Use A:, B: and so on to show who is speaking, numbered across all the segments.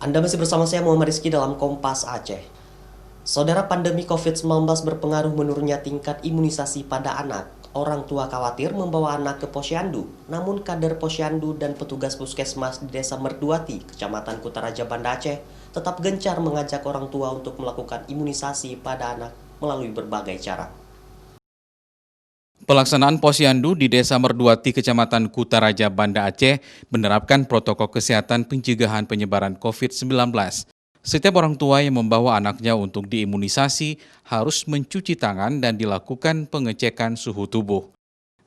A: Anda masih bersama saya Muhammad Rizky dalam Kompas Aceh. Saudara, pandemi COVID-19 berpengaruh menurunnya tingkat imunisasi pada anak. Orang tua khawatir membawa anak ke posyandu, namun kader posyandu dan petugas puskesmas di Desa Merduati, Kecamatan Kutaraja, Banda Aceh, tetap gencar mengajak orang tua untuk melakukan imunisasi pada anak melalui berbagai cara.
B: Pelaksanaan posyandu di Desa Merduati, Kecamatan Kutaraja, Banda Aceh menerapkan protokol kesehatan pencegahan penyebaran COVID-19. Setiap orang tua yang membawa anaknya untuk diimunisasi harus mencuci tangan dan dilakukan pengecekan suhu tubuh.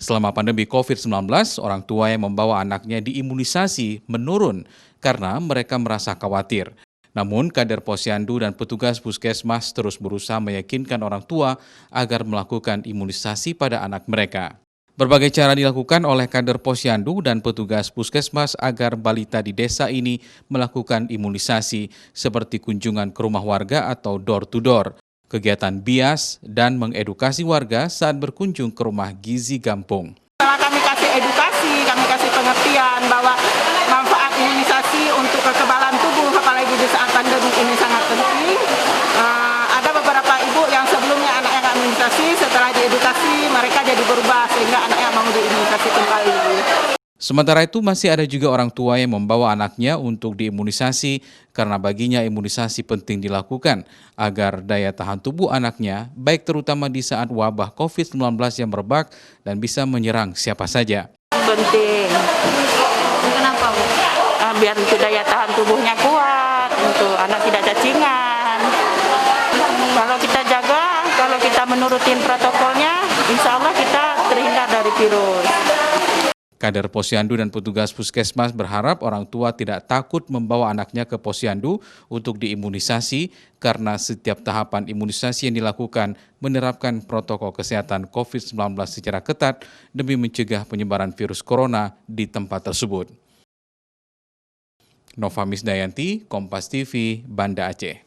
B: Selama pandemi COVID-19, orang tua yang membawa anaknya diimunisasi menurun karena mereka merasa khawatir. Namun, kader posyandu dan petugas puskesmas terus berusaha meyakinkan orang tua agar melakukan imunisasi pada anak mereka. Berbagai cara dilakukan oleh kader posyandu dan petugas puskesmas agar balita di desa ini melakukan imunisasi, seperti kunjungan ke rumah warga atau door-to-door, kegiatan bias, dan mengedukasi warga saat berkunjung ke rumah gizi kampung.
C: Setelah kami kasih edukasi, kami kasih pengertian bahwa manfaat imunisasi untuk kekebalan tubuh, apalagi di saat pandemi ini sangat penting. Ada beberapa ibu yang sebelumnya anaknya nggak imunisasi, setelah diedukasi mereka jadi berubah sehingga anaknya mau diimunisasi kembali.
B: Sementara itu masih ada juga orang tua yang membawa anaknya untuk diimunisasi karena baginya imunisasi penting dilakukan agar daya tahan tubuh anaknya baik terutama di saat wabah COVID-19 yang merebak dan bisa menyerang siapa saja.
C: Penting.
D: Kenapa, Bu?
C: Biar untuk daya tahan tubuhnya kuat, untuk anak tidak cacingan. Kalau kita jaga, kalau kita menurutin protokolnya, insya Allah kita terhindar dari virus.
B: Kader posyandu dan petugas puskesmas berharap orang tua tidak takut membawa anaknya ke posyandu untuk diimunisasi karena setiap tahapan imunisasi yang dilakukan menerapkan protokol kesehatan COVID-19 secara ketat demi mencegah penyebaran virus corona di tempat tersebut. Nova Misdayanti, Kompas TV, Banda Aceh.